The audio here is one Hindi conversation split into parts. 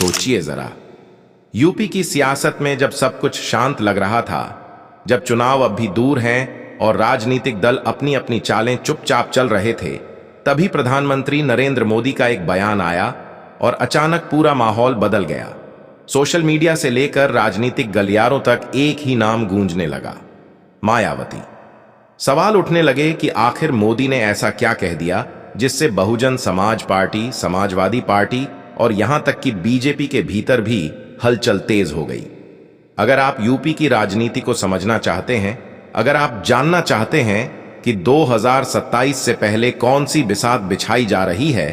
सोचिए जरा, यूपी की सियासत में जब सब कुछ शांत लग रहा था, जब चुनाव अब भी दूर हैं और राजनीतिक दल अपनी अपनी चालें चुपचाप चल रहे थे, तभी प्रधानमंत्री नरेंद्र मोदी का एक बयान आया और अचानक पूरा माहौल बदल गया। सोशल मीडिया से लेकर राजनीतिक गलियारों तक एक ही नाम गूंजने लगा, मायावती। सवाल उठने लगे कि आखिर मोदी ने ऐसा क्या कह दिया जिससे बहुजन समाज पार्टी, समाजवादी पार्टी और यहां तक कि बीजेपी के भीतर भी हलचल तेज हो गई। अगर आप यूपी की राजनीति को समझना चाहते हैं, अगर आप जानना चाहते हैं कि 2027 से पहले कौन सी बिसात बिछाई जा रही है,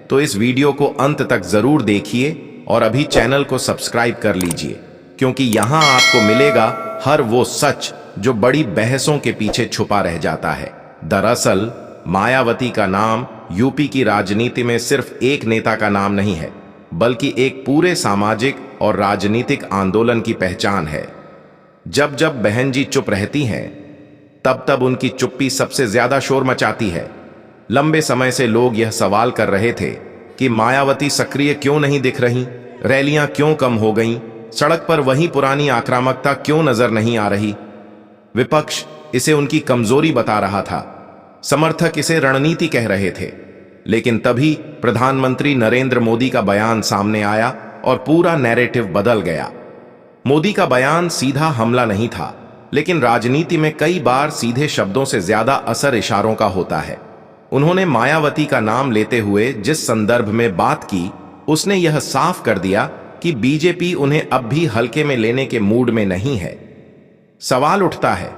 तो इस वीडियो को अंत तक जरूर देखिए और अभी चैनल को सब्सक्राइब कर लीजिए, क्योंकि यहां आपको मिलेगा हर वो सच जो बड़ी बहसों के पीछे छुपा रह जाता है। दरअसल मायावती का नाम यूपी की राजनीति में सिर्फ एक नेता का नाम नहीं है, बल्कि एक पूरे सामाजिक और राजनीतिक आंदोलन की पहचान है। जब जब बहन जी चुप रहती हैं, तब तब उनकी चुप्पी सबसे ज्यादा शोर मचाती है। लंबे समय से लोग यह सवाल कर रहे थे कि मायावती सक्रिय क्यों नहीं दिख रही, रैलियां क्यों कम हो गईं, सड़क पर वही पुरानी आक्रामकता क्यों नजर नहीं आ रही। विपक्ष इसे उनकी कमजोरी बता रहा था, समर्थक इसे रणनीति कह रहे थे। लेकिन तभी प्रधानमंत्री नरेंद्र मोदी का बयान सामने आया और पूरा नैरेटिव बदल गया। मोदी का बयान सीधा हमला नहीं था, लेकिन राजनीति में कई बार सीधे शब्दों से ज्यादा असर इशारों का होता है। उन्होंने मायावती का नाम लेते हुए जिस संदर्भ में बात की, उसने यह साफ कर दिया कि बीजेपी उन्हें अब भी हल्के में लेने के मूड में नहीं है। सवाल उठता है,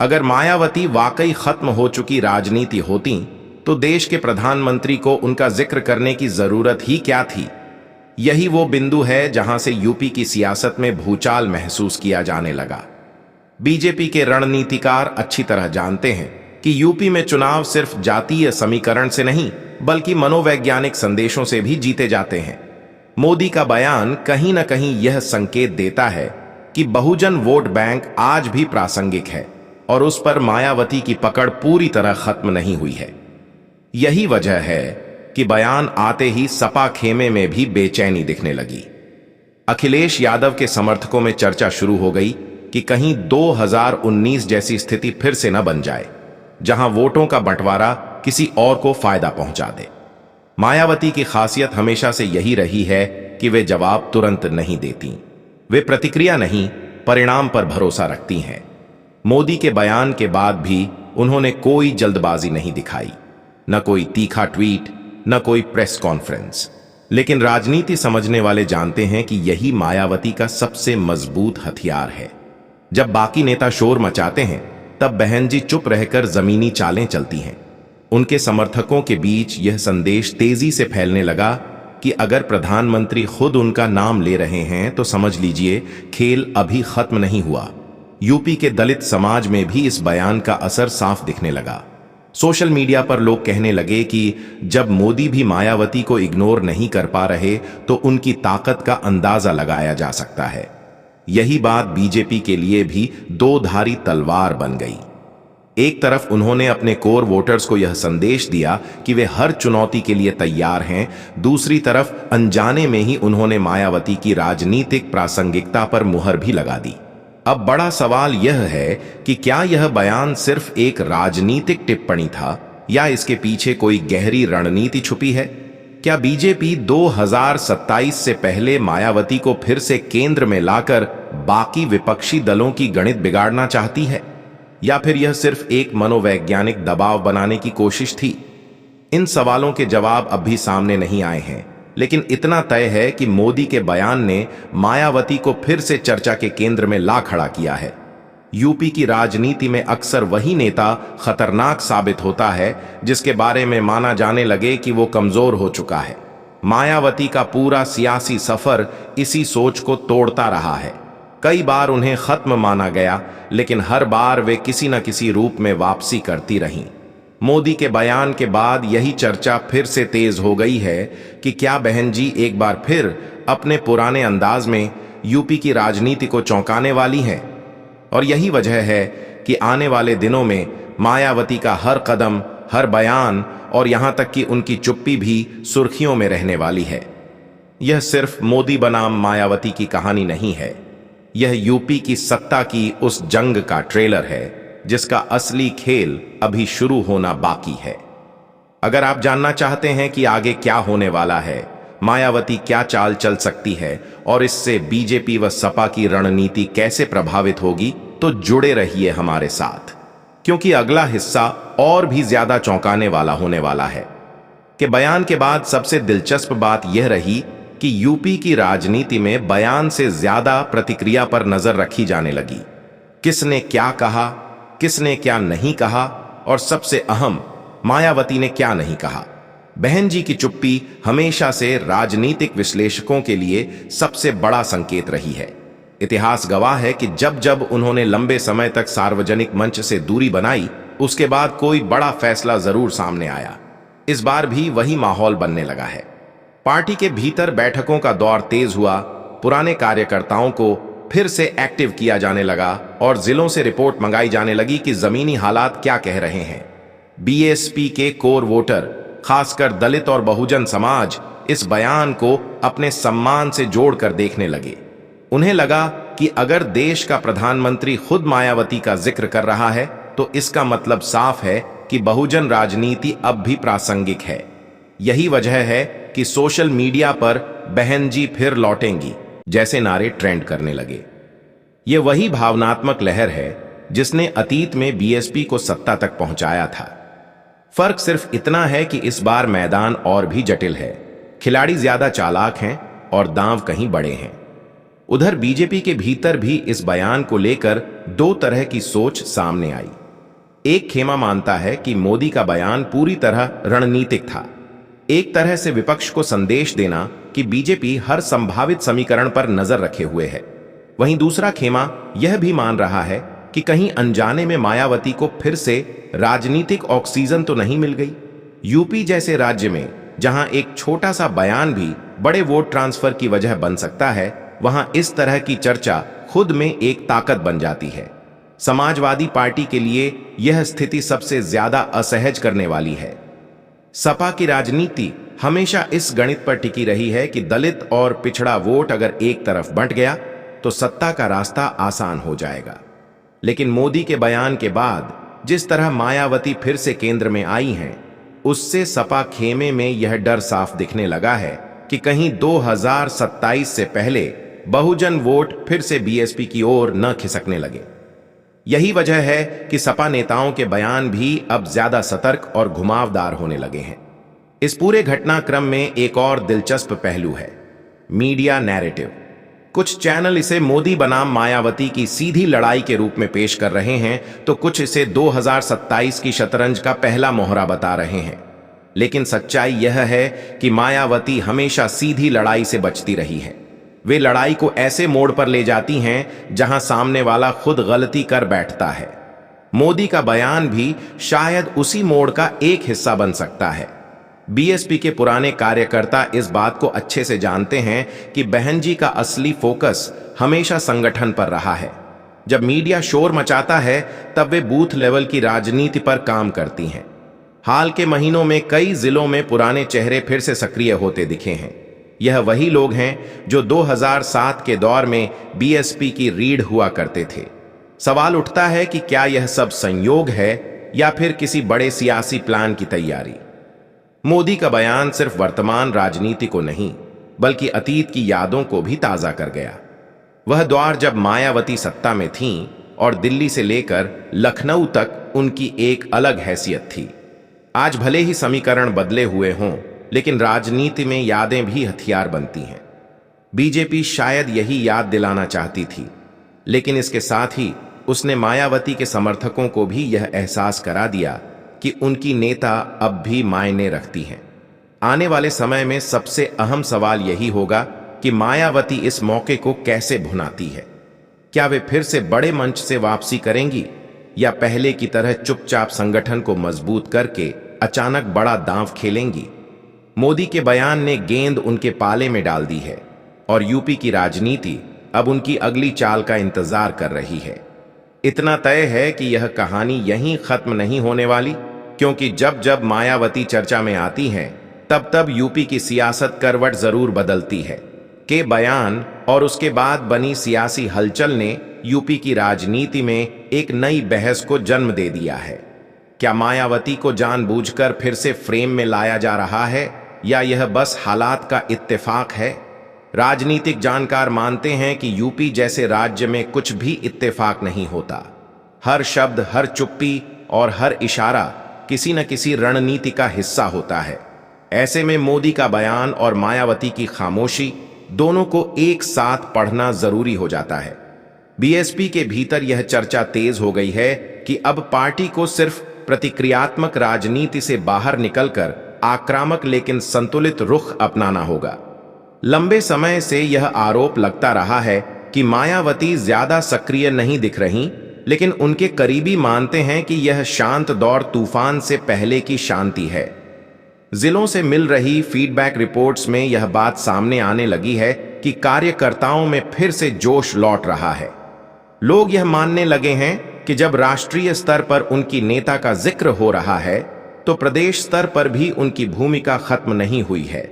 अगर मायावती वाकई खत्म हो चुकी राजनीति होती तो देश के प्रधानमंत्री को उनका जिक्र करने की जरूरत ही क्या थी। यही वो बिंदु है जहां से यूपी की सियासत में भूचाल महसूस किया जाने लगा। बीजेपी के रणनीतिकार अच्छी तरह जानते हैं कि यूपी में चुनाव सिर्फ जातीय समीकरण से नहीं, बल्कि मनोवैज्ञानिक संदेशों से भी जीते जाते हैं। मोदी का बयान कहीं ना कहीं यह संकेत देता है कि बहुजन वोट बैंक आज भी प्रासंगिक है और उस पर मायावती की पकड़ पूरी तरह खत्म नहीं हुई है। यही वजह है कि बयान आते ही सपा खेमे में भी बेचैनी दिखने लगी। अखिलेश यादव के समर्थकों में चर्चा शुरू हो गई कि कहीं 2019 जैसी स्थिति फिर से न बन जाए, जहां वोटों का बंटवारा किसी और को फायदा पहुंचा दे। मायावती की खासियत हमेशा से यही रही है कि वे जवाब तुरंत नहीं देती, वे प्रतिक्रिया नहीं, परिणाम पर भरोसा रखती हैं। मोदी के बयान के बाद भी उन्होंने कोई जल्दबाजी नहीं दिखाई, न कोई तीखा ट्वीट, न कोई प्रेस कॉन्फ्रेंस। लेकिन राजनीति समझने वाले जानते हैं कि यही मायावती का सबसे मजबूत हथियार है। जब बाकी नेता शोर मचाते हैं, तब बहन जी चुप रहकर जमीनी चालें चलती हैं। उनके समर्थकों के बीच यह संदेश तेजी से फैलने लगा कि अगर प्रधानमंत्री खुद उनका नाम ले रहे हैं तो समझ लीजिए खेल अभी खत्म नहीं हुआ। यूपी के दलित समाज में भी इस बयान का असर साफ दिखने लगा। सोशल मीडिया पर लोग कहने लगे कि जब मोदी भी मायावती को इग्नोर नहीं कर पा रहे तो उनकी ताकत का अंदाजा लगाया जा सकता है। यही बात बीजेपी के लिए भी दो धारी तलवार बन गई। एक तरफ उन्होंने अपने कोर वोटर्स को यह संदेश दिया कि वे हर चुनौती के लिए तैयार हैं, दूसरी तरफ अनजाने में ही उन्होंने मायावती की राजनीतिक प्रासंगिकता पर मुहर भी लगा दी। अब बड़ा सवाल यह है कि क्या यह बयान सिर्फ एक राजनीतिक टिप्पणी था या इसके पीछे कोई गहरी रणनीति छुपी है। क्या बीजेपी 2027 से पहले मायावती को फिर से केंद्र में लाकर बाकी विपक्षी दलों की गणित बिगाड़ना चाहती है, या फिर यह सिर्फ एक मनोवैज्ञानिक दबाव बनाने की कोशिश थी। इन सवालों के जवाब अब भी सामने नहीं आए हैं, लेकिन इतना तय है कि मोदी के बयान ने मायावती को फिर से चर्चा के केंद्र में ला खड़ा किया है। यूपी की राजनीति में अक्सर वही नेता खतरनाक साबित होता है जिसके बारे में माना जाने लगे कि वो कमजोर हो चुका है। मायावती का पूरा सियासी सफर इसी सोच को तोड़ता रहा है। कई बार उन्हें खत्म माना गया, लेकिन हर बार वे किसी न किसी रूप में वापसी करती रहीं। मोदी के बयान के बाद यही चर्चा फिर से तेज हो गई है कि क्या बहन जी एक बार फिर अपने पुराने अंदाज में यूपी की राजनीति को चौंकाने वाली हैं। और यही वजह है कि आने वाले दिनों में मायावती का हर कदम, हर बयान और यहां तक कि उनकी चुप्पी भी सुर्खियों में रहने वाली है। यह सिर्फ मोदी बनाम मायावती की कहानी नहीं है, यह यूपी की सत्ता की उस जंग का ट्रेलर है जिसका असली खेल अभी शुरू होना बाकी है। अगर आप जानना चाहते हैं कि आगे क्या होने वाला है, मायावती क्या चाल चल सकती है और इससे बीजेपी व सपा की रणनीति कैसे प्रभावित होगी, तो जुड़े रहिए हमारे साथ, क्योंकि अगला हिस्सा और भी ज्यादा चौंकाने वाला होने वाला है। कि बयान के बाद सबसे दिलचस्प बात यह रही कि यूपी की राजनीति में बयान से ज्यादा प्रतिक्रिया पर नजर रखी जाने लगी। किसने क्या कहा, किसने क्या नहीं कहा, और सबसे अहम, मायावती ने क्या नहीं कहा। बहन जी की चुप्पी हमेशा से राजनीतिक विश्लेषकों के लिए सबसे बड़ा संकेत रही है। इतिहास गवाह है कि जब जब उन्होंने लंबे समय तक सार्वजनिक मंच से दूरी बनाई, उसके बाद कोई बड़ा फैसला जरूर सामने आया। इस बार भी वही माहौल बनने लगा है। पार्टी के भीतर बैठकों का दौर तेज हुआ, पुराने कार्यकर्ताओं को फिर से एक्टिव किया जाने लगा और जिलों से रिपोर्ट मंगाई जाने लगी कि जमीनी हालात क्या कह रहे हैं। बीएसपी के कोर वोटर, खासकर दलित और बहुजन समाज, इस बयान को अपने सम्मान से जोड़कर देखने लगे। उन्हें लगा कि अगर देश का प्रधानमंत्री खुद मायावती का जिक्र कर रहा है तो इसका मतलब साफ है कि बहुजन राजनीति अब भी प्रासंगिक है। यही वजह है कि सोशल मीडिया पर बहन जी फिर लौटेंगी जैसे नारे ट्रेंड करने लगे। ये वही भावनात्मक लहर है जिसने अतीत में बीएसपी को सत्ता तक पहुंचाया था। फर्क सिर्फ इतना है कि इस बार मैदान और भी जटिल है, खिलाड़ी ज्यादा चालाक हैं और दांव कहीं बड़े हैं। उधर बीजेपी के भीतर भी इस बयान को लेकर दो तरह की सोच सामने आई। एक खेमा मानता है कि मोदी का बयान पूरी तरह रणनीतिक था, एक तरह से विपक्ष को संदेश देना कि बीजेपी हर संभावित समीकरण पर नजर रखे हुए है। वहीं दूसरा खेमा यह भी मान रहा है कि कहीं अनजाने में मायावती को फिर से राजनीतिक ऑक्सीजन तो नहीं मिल गई। यूपी जैसे राज्य में जहां एक छोटा सा बयान भी बड़े वोट ट्रांसफर की वजह बन सकता है, वहां इस तरह की चर्चा खुद में एक ताकत बन जाती है। समाजवादी पार्टी के लिए यह स्थिति सबसे ज्यादा असहज करने वाली है। सपा की राजनीति हमेशा इस गणित पर टिकी रही है कि दलित और पिछड़ा वोट अगर एक तरफ बंट गया तो सत्ता का रास्ता आसान हो जाएगा। लेकिन मोदी के बयान के बाद जिस तरह मायावती फिर से केंद्र में आई हैं, उससे सपा खेमे में यह डर साफ दिखने लगा है कि कहीं 2027 से पहले बहुजन वोट फिर से बीएसपी की ओर न खिसकने लगे। यही वजह है कि सपा नेताओं के बयान भी अब ज्यादा सतर्क और घुमावदार होने लगे हैं। इस पूरे घटनाक्रम में एक और दिलचस्प पहलू है, मीडिया नैरेटिव। कुछ चैनल इसे मोदी बनाम मायावती की सीधी लड़ाई के रूप में पेश कर रहे हैं, तो कुछ इसे 2027 की शतरंज का पहला मोहरा बता रहे हैं। लेकिन सच्चाई यह है कि मायावती हमेशा सीधी लड़ाई से बचती रही है। वे लड़ाई को ऐसे मोड़ पर ले जाती हैं जहां सामने वाला खुद गलती कर बैठता है। मोदी का बयान भी शायद उसी मोड़ का एक हिस्सा बन सकता है। बीएसपी के पुराने कार्यकर्ता इस बात को अच्छे से जानते हैं कि बहन जी का असली फोकस हमेशा संगठन पर रहा है। जब मीडिया शोर मचाता है तब वे बूथ लेवल की राजनीति पर काम करती हैं। हाल के महीनों में कई जिलों में पुराने चेहरे फिर से सक्रिय होते दिखे हैं। यह वही लोग हैं जो 2007 के दौर में बीएसपी की रीढ़ हुआ करते थे। सवाल उठता है कि क्या यह सब संयोग है या फिर किसी बड़े सियासी प्लान की तैयारी। मोदी का बयान सिर्फ वर्तमान राजनीति को नहीं बल्कि अतीत की यादों को भी ताजा कर गया। वह दौर जब मायावती सत्ता में थीं और दिल्ली से लेकर लखनऊ तक उनकी एक अलग हैसियत थी। आज भले ही समीकरण बदले हुए हों, लेकिन राजनीति में यादें भी हथियार बनती हैं। बीजेपी शायद यही याद दिलाना चाहती थी, लेकिन इसके साथ ही उसने मायावती के समर्थकों को भी यह एहसास करा दिया कि उनकी नेता अब भी मायने रखती हैं। आने वाले समय में सबसे अहम सवाल यही होगा कि मायावती इस मौके को कैसे भुनाती है। क्या वे फिर से बड़े मंच से वापसी करेंगी या पहले की तरह चुपचाप संगठन को मजबूत करके अचानक बड़ा दांव खेलेंगी। मोदी के बयान ने गेंद उनके पाले में डाल दी है और यूपी की राजनीति अब उनकी अगली चाल का इंतजार कर रही है। इतना तय है कि यह कहानी यहीं खत्म नहीं होने वाली, क्योंकि जब जब मायावती चर्चा में आती हैं तब तब यूपी की सियासत करवट जरूर बदलती है। के बयान और उसके बाद बनी सियासी हलचल ने यूपी की राजनीति में एक नई बहस को जन्म दे दिया है। क्या मायावती को जानबूझकर फिर से फ्रेम में लाया जा रहा है या यह बस हालात का इत्तेफाक है? राजनीतिक जानकार मानते हैं कि यूपी जैसे राज्य में कुछ भी इत्तेफाक नहीं होता। हर शब्द, हर चुप्पी और हर इशारा किसी न किसी रणनीति का हिस्सा होता है। ऐसे में मोदी का बयान और मायावती की खामोशी दोनों को एक साथ पढ़ना जरूरी हो जाता है। बीएसपी के भीतर यह चर्चा तेज हो गई है कि अब पार्टी को सिर्फ प्रतिक्रियात्मक राजनीति से बाहर निकलकर आक्रामक लेकिन संतुलित रुख अपनाना होगा। लंबे समय से यह आरोप लगता रहा है कि मायावती ज्यादा सक्रिय नहीं दिख रही, लेकिन उनके करीबी मानते हैं कि यह शांत दौर तूफान से पहले की शांति है। जिलों से मिल रही फीडबैक रिपोर्ट्स में यह बात सामने आने लगी है कि कार्यकर्ताओं में फिर से जोश लौट रहा है। लोग यह मानने लगे हैं कि जब राष्ट्रीय स्तर पर उनकी नेता का जिक्र हो रहा है तो प्रदेश स्तर पर भी उनकी भूमिका खत्म नहीं हुई है।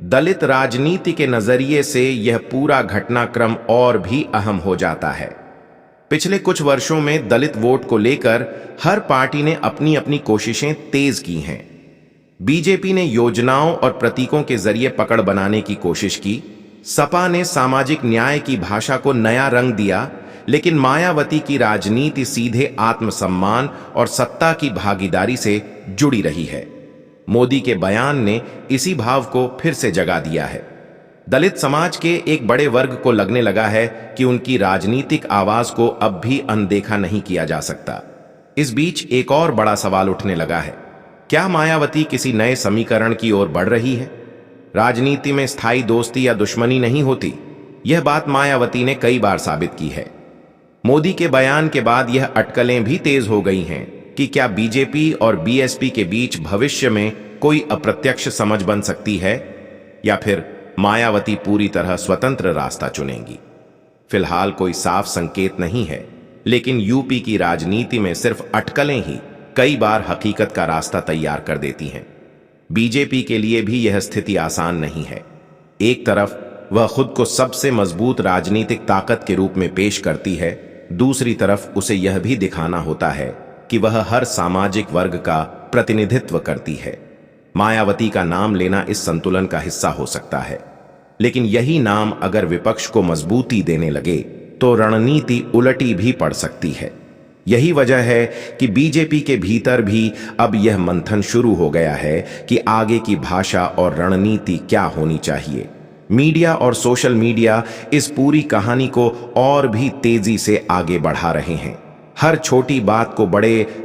दलित राजनीति के नजरिए से यह पूरा घटनाक्रम और भी अहम हो जाता है। पिछले कुछ वर्षों में दलित वोट को लेकर हर पार्टी ने अपनी अपनी कोशिशें तेज की हैं। बीजेपी ने योजनाओं और प्रतीकों के जरिए पकड़ बनाने की कोशिश की, सपा ने सामाजिक न्याय की भाषा को नया रंग दिया, लेकिन मायावती की राजनीति सीधे आत्मसम्मान और सत्ता की भागीदारी से जुड़ी रही है। मोदी के बयान ने इसी भाव को फिर से जगा दिया है। दलित समाज के एक बड़े वर्ग को लगने लगा है कि उनकी राजनीतिक आवाज को अब भी अनदेखा नहीं किया जा सकता। इस बीच एक और बड़ा सवाल उठने लगा है, क्या मायावती किसी नए समीकरण की ओर बढ़ रही है? राजनीति में स्थायी दोस्ती या दुश्मनी नहीं होती, यह बात मायावती ने कई बार साबित की है। मोदी के बयान के बाद यह अटकलें भी तेज हो गई हैं कि क्या बीजेपी और बीएसपी के बीच भविष्य में कोई अप्रत्यक्ष समझ बन सकती है या फिर मायावती पूरी तरह स्वतंत्र रास्ता चुनेंगी। फिलहाल कोई साफ संकेत नहीं है, लेकिन यूपी की राजनीति में सिर्फ अटकलें ही कई बार हकीकत का रास्ता तैयार कर देती हैं। बीजेपी के लिए भी यह स्थिति आसान नहीं है। एक तरफ वह खुद को सबसे मजबूत राजनीतिक ताकत के रूप में पेश करती है, दूसरी तरफ उसे यह भी दिखाना होता है कि वह हर सामाजिक वर्ग का प्रतिनिधित्व करती है। मायावती का नाम लेना इस संतुलन का हिस्सा हो सकता है, लेकिन यही नाम अगर विपक्ष को मजबूती देने लगे तो रणनीति उलटी भी पड़ सकती है। यही वजह है कि बीजेपी के भीतर भी अब यह मंथन शुरू हो गया है कि आगे की भाषा और रणनीति क्या होनी चाहिए। मीडिया और सोशल मीडिया इस पूरी कहानी को और भी तेजी से आगे बढ़ा रहे हैं। हर छोटी बात को बड़े